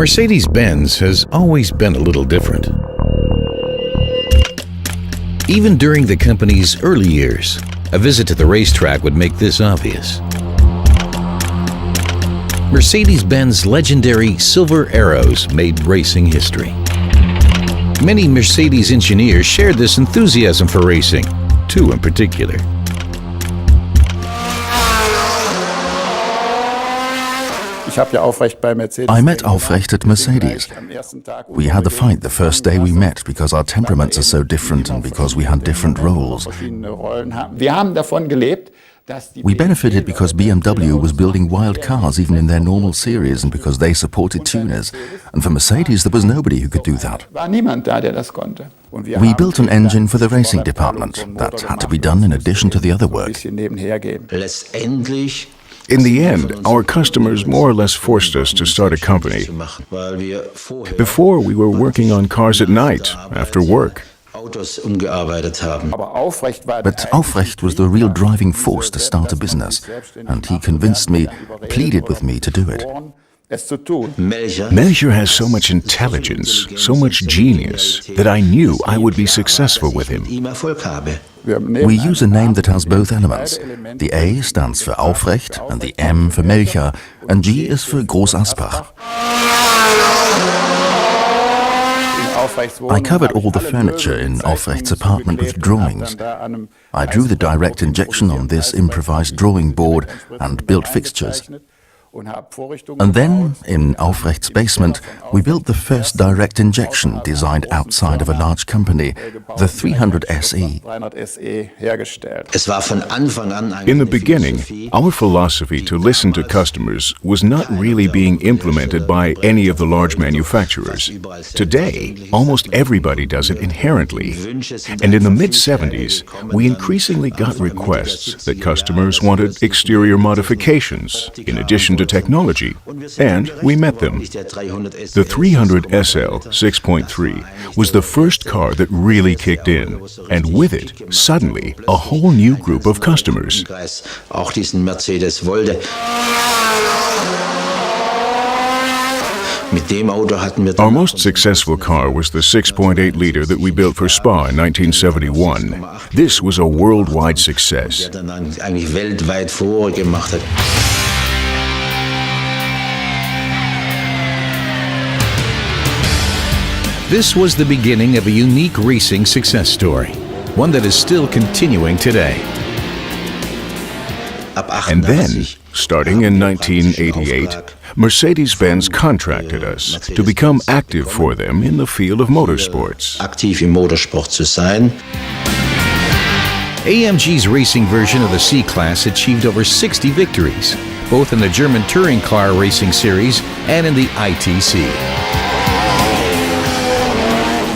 Mercedes-Benz has always been a little different. Even during the company's early years, a visit to the racetrack would make this obvious. Mercedes-Benz legendary Silver Arrows made racing history. Many Mercedes engineers shared this enthusiasm for racing, two in particular. I met Aufrecht at Mercedes. We had the fight the first day we met because our temperaments are so different and because we had different roles. We benefited because BMW was building wild cars even in their normal series and because they supported tuners. And for Mercedes, there was nobody who could do that. We built an engine for the racing department. That had to be done in addition to the other work. In the end, our customers more or less forced us to start a company. Before, we were working on cars at night, after work. But Aufrecht was the real driving force to start a business, and he convinced me, pleaded with me to do it. Melchior has so much intelligence, so much genius, that I knew I would be successful with him. We use a name that has both elements. The A stands for Aufrecht, and the M for Melchior, and G is for Groß Aspach. I covered all the furniture in Aufrecht's apartment with drawings. I drew the direct injection on this improvised drawing board and built fixtures. And then, in Aufrecht's basement, we built the first direct injection designed outside of a large company, the 300 SE. In the beginning, our philosophy to listen to customers was not really being implemented by any of the large manufacturers. Today, almost everybody does it inherently. And in the mid-70s, we increasingly got requests that customers wanted exterior modifications, in addition to technology, and we met them. The 300 SL 6.3 was the first car that really kicked in, and with it, suddenly, a whole new group of customers. Our most successful car was the 6.8-liter that we built for Spa in 1971. This was a worldwide success. This was the beginning of a unique racing success story, one that is still continuing today. And then, starting in 1988, Mercedes-Benz contracted us to become active for them in the field of motorsports. AMG's racing version of the C-Class achieved over 60 victories, both in the German touring car racing series and in the ITC.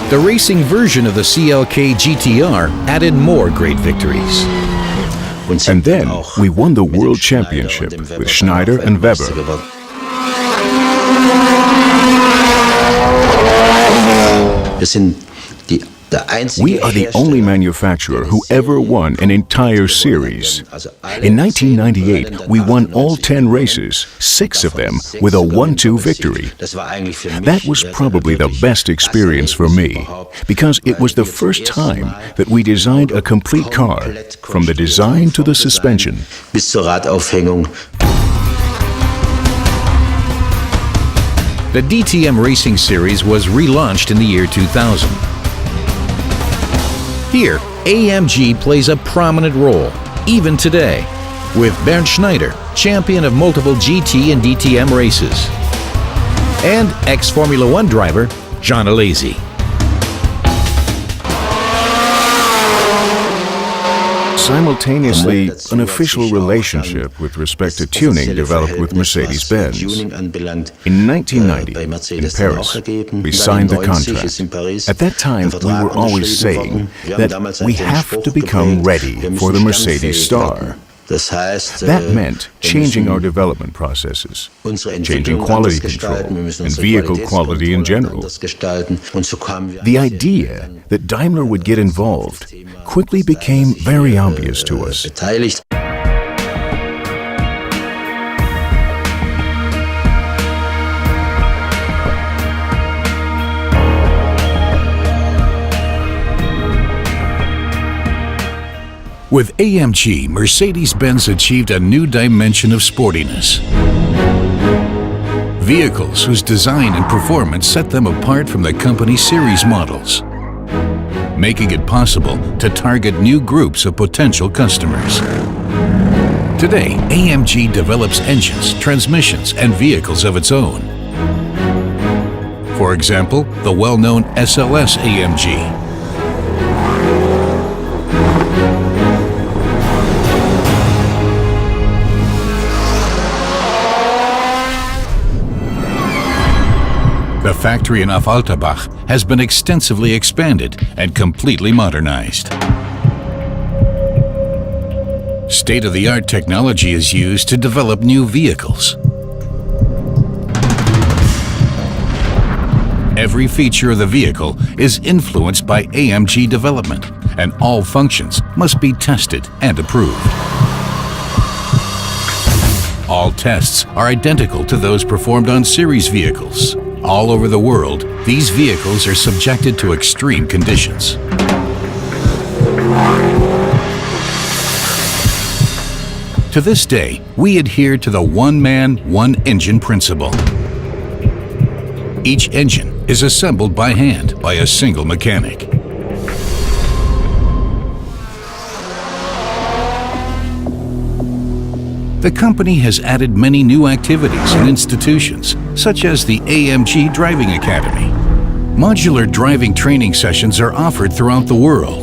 The racing version of the CLK GTR added more great victories. And then we won the World Championship with Schneider and Weber. We are the only manufacturer who ever won an entire series. In 1998, we won all 10 races, 6 of them with a 1-2 victory. That was probably the best experience for me, because it was the first time that we designed a complete car, from the design to the suspension. The DTM Racing Series was relaunched in the year 2000. Here, AMG plays a prominent role, even today, with Bernd Schneider, champion of multiple GT and DTM races, and ex-Formula One driver John Alesi. Simultaneously, an official relationship with respect to tuning developed with Mercedes-Benz. In 1990, in Paris, we signed the contract. At that time, we were always saying that we have to become ready for the Mercedes star. That meant changing our development processes, changing quality control, and vehicle quality in general. The idea that Daimler would get involved quickly became very obvious to us. With AMG, Mercedes-Benz achieved a new dimension of sportiness. Vehicles whose design and performance set them apart from the company's series models, making it possible to target new groups of potential customers. Today, AMG develops engines, transmissions, and vehicles of its own. For example, the well-known SLS AMG. The factory in Affalterbach has been extensively expanded and completely modernized. State-of-the-art technology is used to develop new vehicles. Every feature of the vehicle is influenced by AMG development, and all functions must be tested and approved. All tests are identical to those performed on series vehicles. All over the world, these vehicles are subjected to extreme conditions. To this day, we adhere to the one-man, one-engine principle. Each engine is assembled by hand by a single mechanic. The company has added many new activities and institutions, such as the AMG Driving Academy. Modular driving training sessions are offered throughout the world.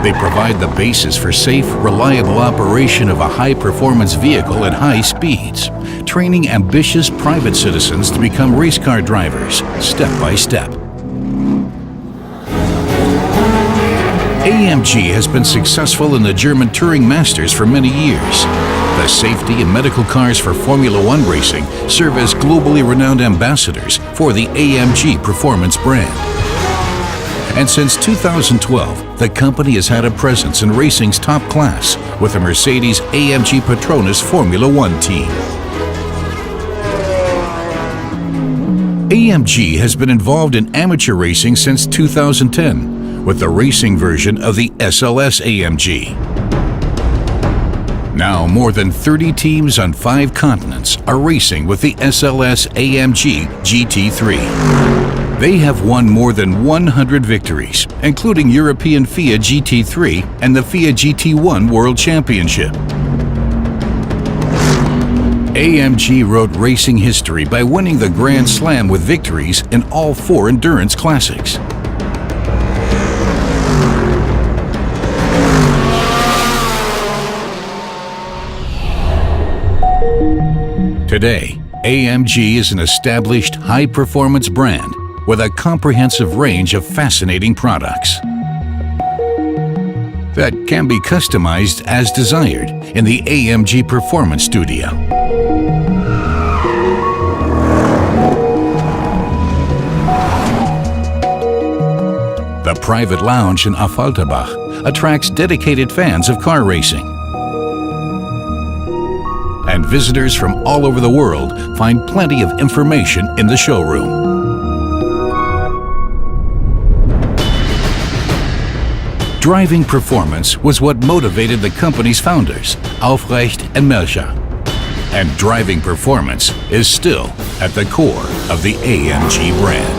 They provide the basis for safe, reliable operation of a high-performance vehicle at high speeds, training ambitious private citizens to become race car drivers, step by step. AMG has been successful in the German Touring Masters for many years. The safety and medical cars for Formula One racing serve as globally renowned ambassadors for the AMG performance brand. And since 2012, the company has had a presence in racing's top class with the Mercedes AMG Petronas Formula One team. AMG has been involved in amateur racing since 2010 with the racing version of the SLS AMG. Now, more than 30 teams on 5 continents are racing with the SLS AMG GT3. They have won more than 100 victories, including European FIA GT3 and the FIA GT1 World Championship. AMG wrote racing history by winning the Grand Slam with victories in all 4 endurance classics. Today, AMG is an established high-performance brand with a comprehensive range of fascinating products that can be customized as desired in the AMG Performance Studio. The private lounge in Affalterbach attracts dedicated fans of car racing. And visitors from all over the world find plenty of information in the showroom. Driving performance was what motivated the company's founders, Aufrecht and Melcher. And driving performance is still at the core of the AMG brand.